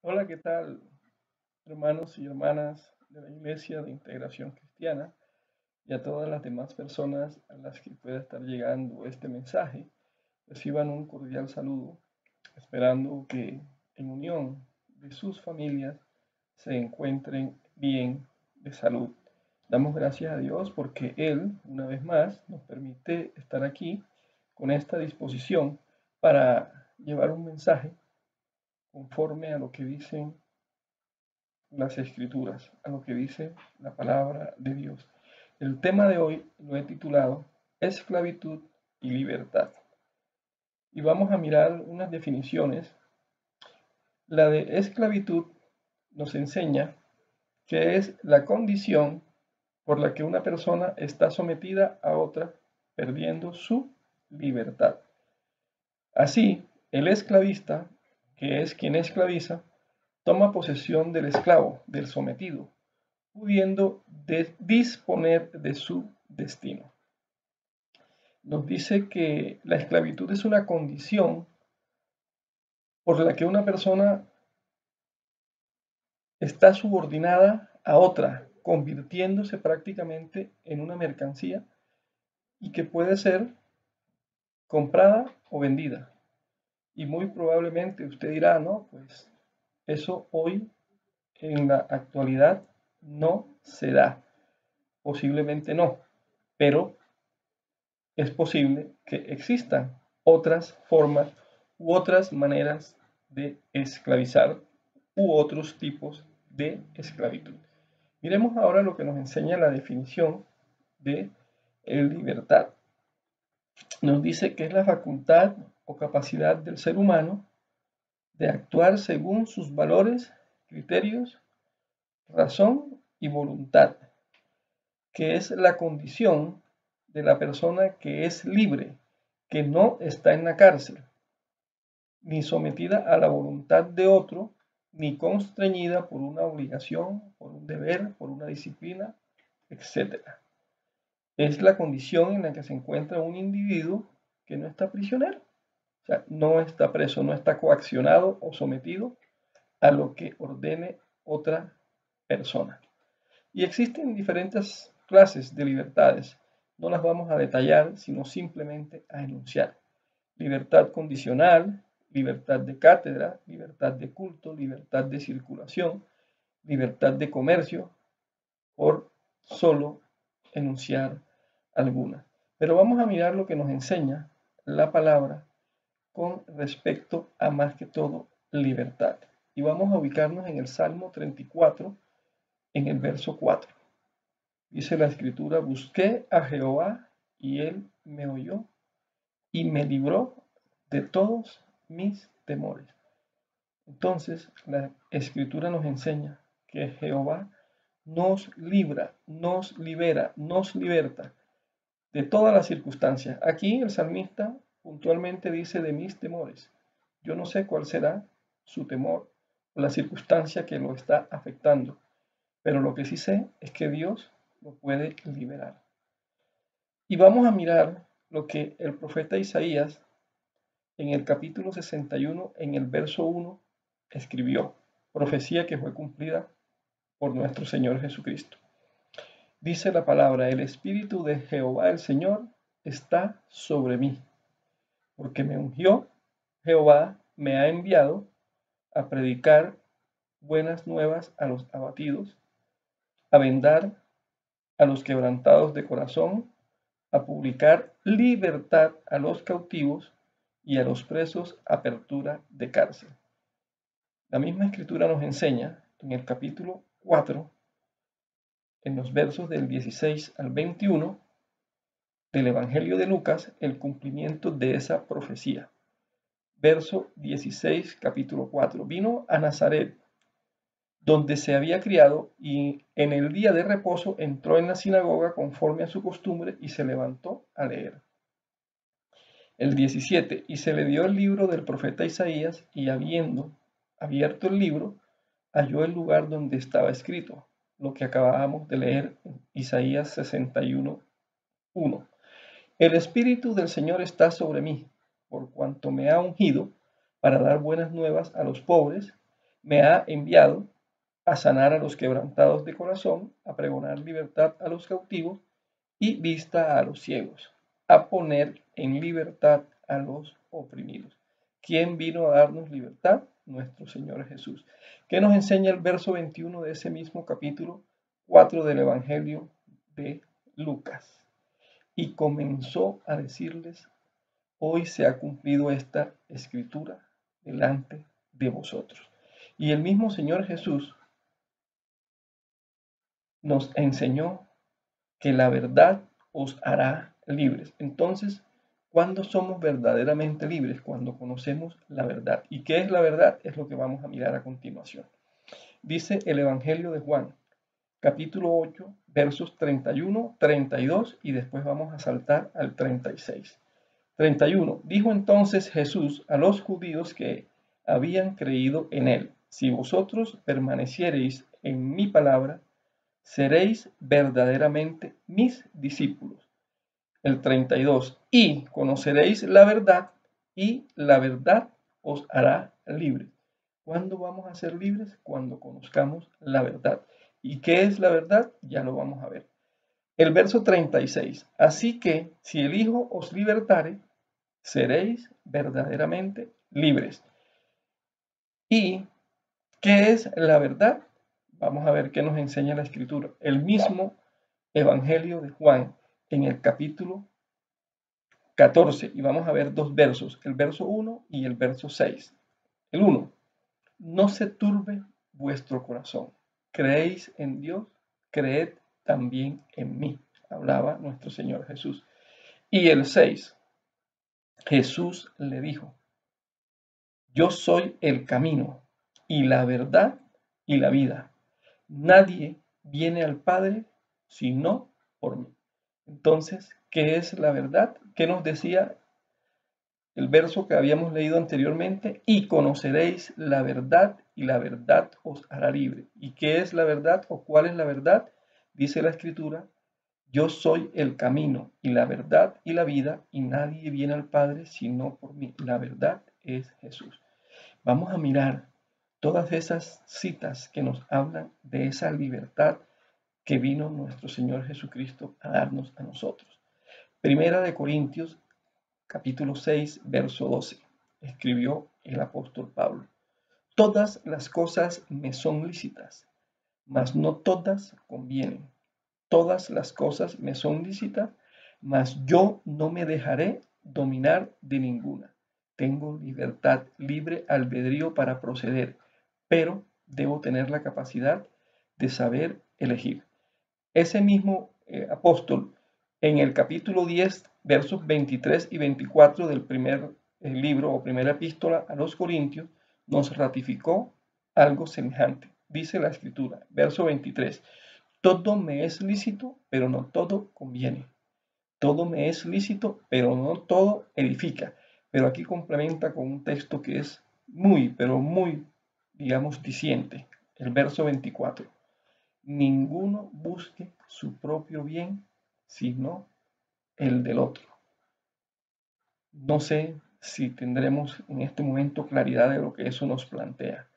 Hola, ¿qué tal, hermanos y hermanas de la Iglesia de Integración Cristiana y a todas las demás personas a las que pueda estar llegando este mensaje? Reciban un cordial saludo, esperando que en unión de sus familias se encuentren bien de salud. Damos gracias a Dios porque Él, una vez más, nos permite estar aquí con esta disposición para llevar un mensaje conforme a lo que dicen las escrituras, a lo que dice la palabra de Dios. El tema de hoy lo he titulado Esclavitud y Libertad. Y vamos a mirar unas definiciones. La de esclavitud nos enseña que es la condición por la que una persona está sometida a otra, perdiendo su libertad. Así, el esclavista, que es quien esclaviza, toma posesión del esclavo, del sometido, pudiendo disponer de su destino. Nos dice que la esclavitud es una condición por la que una persona está subordinada a otra, convirtiéndose prácticamente en una mercancía y que puede ser comprada o vendida. Y muy probablemente usted dirá, no, pues eso hoy en la actualidad no se da. Posiblemente no, pero es posible que existan otras formas u otras maneras de esclavizar u otros tipos de esclavitud. Miremos ahora lo que nos enseña la definición de libertad. Nos dice que es la facultad o capacidad del ser humano de actuar según sus valores, criterios, razón y voluntad, que es la condición de la persona que es libre, que no está en la cárcel, ni sometida a la voluntad de otro, ni constreñida por una obligación, por un deber, por una disciplina, etc. Es la condición en la que se encuentra un individuo que no está prisionero, o sea, no está preso, no está coaccionado o sometido a lo que ordene otra persona. Y existen diferentes clases de libertades. No las vamos a detallar, sino simplemente a enunciar. Libertad condicional, libertad de cátedra, libertad de culto, libertad de circulación, libertad de comercio, por solo enunciar algunas. Pero vamos a mirar lo que nos enseña la palabra con respecto a más que todo libertad. Y vamos a ubicarnos en el Salmo 34, en el verso 4. Dice la escritura, busqué a Jehová y él me oyó y me libró de todos mis temores. Entonces, la escritura nos enseña que Jehová nos libra, nos libera, nos liberta de todas las circunstancias. Aquí el salmista puntualmente dice de mis temores. Yo no sé cuál será su temor o la circunstancia que lo está afectando, pero lo que sí sé es que Dios lo puede liberar. Y vamos a mirar lo que el profeta Isaías en el capítulo 61, en el verso 1, escribió, profecía que fue cumplida por nuestro Señor Jesucristo. Dice la palabra, el Espíritu de Jehová el Señor está sobre mí, porque me ungió, Jehová me ha enviado a predicar buenas nuevas a los abatidos, a vendar a los quebrantados de corazón, a publicar libertad a los cautivos y a los presos apertura de cárcel. La misma escritura nos enseña en el capítulo 4, en los versos del 16 al 21 del Evangelio de Lucas, el cumplimiento de esa profecía. Verso 16, capítulo 4. Vino a Nazaret, donde se había criado, y en el día de reposo entró en la sinagoga conforme a su costumbre y se levantó a leer. El 17, y se le dio el libro del profeta Isaías, y habiendo abierto el libro, halló el lugar donde estaba escrito, lo que acabábamos de leer en Isaías 61, 1. El Espíritu del Señor está sobre mí, por cuanto me ha ungido para dar buenas nuevas a los pobres, me ha enviado a sanar a los quebrantados de corazón, a pregonar libertad a los cautivos y vista a los ciegos, a poner en libertad a los oprimidos. ¿Quién vino a darnos libertad? Nuestro Señor Jesús. ¿Qué nos enseña el verso 21 de ese mismo capítulo 4 del Evangelio de Lucas? Y comenzó a decirles: hoy se ha cumplido esta escritura delante de vosotros. Y el mismo Señor Jesús nos enseñó que la verdad os hará libres. Entonces, ¿cuándo somos verdaderamente libres? Cuando conocemos la verdad. ¿Y qué es la verdad? Es lo que vamos a mirar a continuación. Dice el Evangelio de Juan, capítulo 8, versos 31, 32 y después vamos a saltar al 36. 31. Dijo entonces Jesús a los judíos que habían creído en él: si vosotros permaneciereis en mi palabra, seréis verdaderamente mis discípulos. El 32. Y conoceréis la verdad, y la verdad os hará libres. ¿Cuándo vamos a ser libres? Cuando conozcamos la verdad. ¿Y qué es la verdad? Ya lo vamos a ver. El verso 36. Así que si el Hijo os libertare, seréis verdaderamente libres. ¿Y qué es la verdad? Vamos a ver qué nos enseña la Escritura. El mismo Evangelio de Juan, en el capítulo 14, y vamos a ver dos versos, el verso 1 y el verso 6. El 1, no se turbe vuestro corazón. Creéis en Dios, creed también en mí. Hablaba nuestro Señor Jesús. Y el 6, Jesús le dijo: yo soy el camino y la verdad y la vida. Nadie viene al Padre sino por mí. Entonces, ¿qué es la verdad? ¿Qué nos decía el verso que habíamos leído anteriormente? Y conoceréis la verdad y la verdad os hará libre. ¿Y qué es la verdad o cuál es la verdad? Dice la Escritura: yo soy el camino y la verdad y la vida, y nadie viene al Padre sino por mí. La verdad es Jesús. Vamos a mirar todas esas citas que nos hablan de esa libertad que vino nuestro Señor Jesucristo a darnos a nosotros. Primera de Corintios, capítulo 6, verso 12. Escribió el apóstol Pablo: todas las cosas me son lícitas, mas no todas convienen. Todas las cosas me son lícitas, mas yo no me dejaré dominar de ninguna. Tengo libertad, libre albedrío para proceder, pero debo tener la capacidad de saber elegir. Ese mismo apóstol, en el capítulo 10, versos 23 y 24 del primer libro o primera epístola a los Corintios, nos ratificó algo semejante. Dice la Escritura, verso 23: todo me es lícito, pero no todo conviene. Todo me es lícito, pero no todo edifica. Pero aquí complementa con un texto que es muy, pero muy, digamos, diciente. El verso 24. Ninguno busque su propio bien, sino el del otro. No sé si tendremos en este momento claridad de lo que eso nos plantea.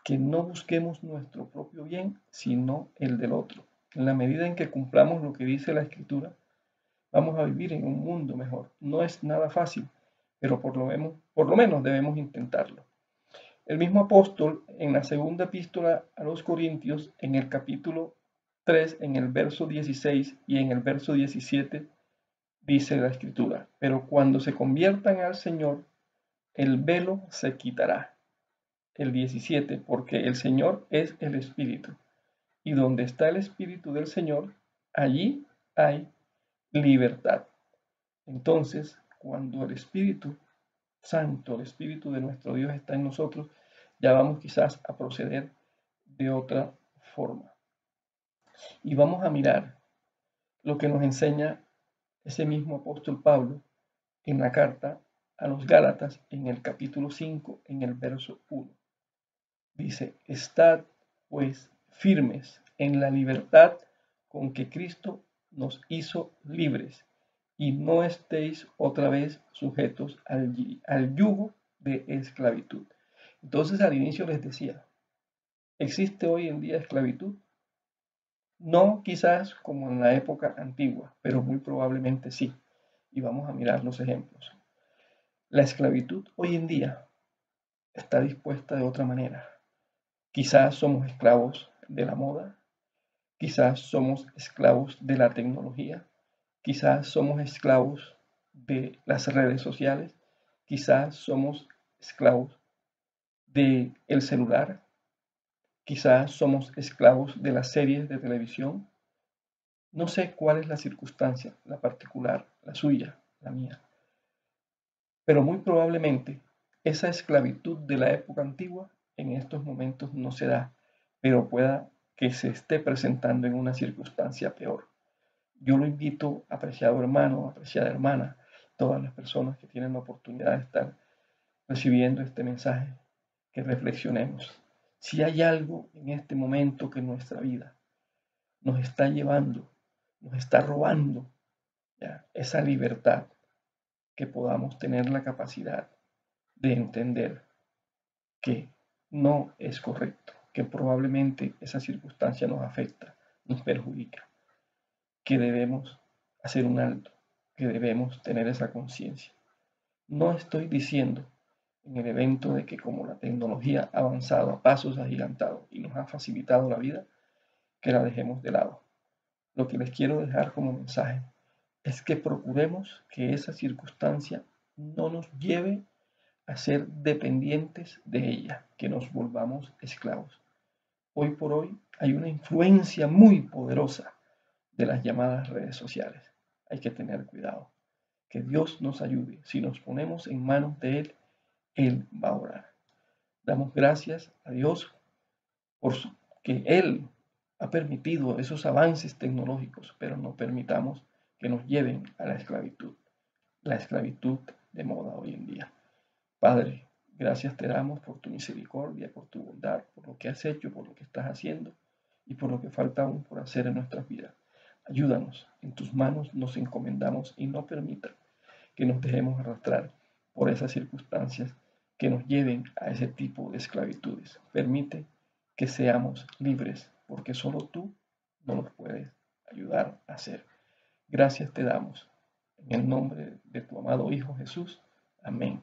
Que no busquemos nuestro propio bien, sino el del otro. En la medida en que cumplamos lo que dice la Escritura, vamos a vivir en un mundo mejor. No es nada fácil, pero por lo menos debemos intentarlo. El mismo apóstol, en la segunda epístola a los Corintios, en el capítulo 3, en el verso 16 y en el verso 17, dice la Escritura: pero cuando se conviertan al Señor, el velo se quitará. El 17, porque el Señor es el Espíritu, y donde está el Espíritu del Señor, allí hay libertad. Entonces, cuando el Espíritu Santo, el Espíritu de nuestro Dios está en nosotros, ya vamos quizás a proceder de otra forma. Y vamos a mirar lo que nos enseña ese mismo apóstol Pablo en la carta a los Gálatas, en el capítulo 5, en el verso 1. Dice: estad pues firmes en la libertad con que Cristo nos hizo libres, y no estéis otra vez sujetos al yugo de esclavitud. Entonces al inicio les decía, ¿Existe hoy en día esclavitud? No quizás como en la época antigua, pero muy probablemente sí. Y vamos a mirar los ejemplos. La esclavitud hoy en día está dispuesta de otra manera. Quizás somos esclavos de la moda, quizás somos esclavos de la tecnología, quizás somos esclavos de las redes sociales, quizás somos esclavos del celular, quizás somos esclavos de las series de televisión. No sé cuál es la circunstancia, la particular, la suya, la mía, pero muy probablemente esa esclavitud de la época antigua en estos momentos no se da, pero pueda que se esté presentando en una circunstancia peor. Yo lo invito, apreciado hermano, apreciada hermana, todas las personas que tienen la oportunidad de estar recibiendo este mensaje, que reflexionemos. Si hay algo en este momento que en nuestra vida nos está llevando, nos está robando ya, esa libertad, que podamos tener la capacidad de entender que no es correcto, que probablemente esa circunstancia nos afecta, nos perjudica, que debemos hacer un alto, que debemos tener esa conciencia. No estoy diciendo en el evento de que como la tecnología ha avanzado a pasos agigantados y nos ha facilitado la vida, que la dejemos de lado. Lo que les quiero dejar como mensaje es que procuremos que esa circunstancia no nos lleve a ser dependientes de ella, que nos volvamos esclavos. Hoy por hoy hay una influencia muy poderosa de las llamadas redes sociales. Hay que tener cuidado. Que Dios nos ayude. Si nos ponemos en manos de Él, Él va a orar. Damos gracias a Dios por que Él ha permitido esos avances tecnológicos, pero no permitamos que nos lleven a la esclavitud de moda hoy en día. Padre, gracias te damos por tu misericordia, por tu bondad, por lo que has hecho, por lo que estás haciendo y por lo que falta aún por hacer en nuestras vidas. Ayúdanos, en tus manos nos encomendamos y no permita que nos dejemos arrastrar por esas circunstancias que nos lleven a ese tipo de esclavitudes. Permite que seamos libres, porque solo tú no nos puedes ayudar a hacer. Gracias te damos. En el nombre de tu amado Hijo Jesús. Amén.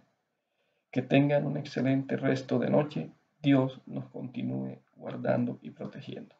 Que tengan un excelente resto de noche. Dios nos continúe guardando y protegiendo.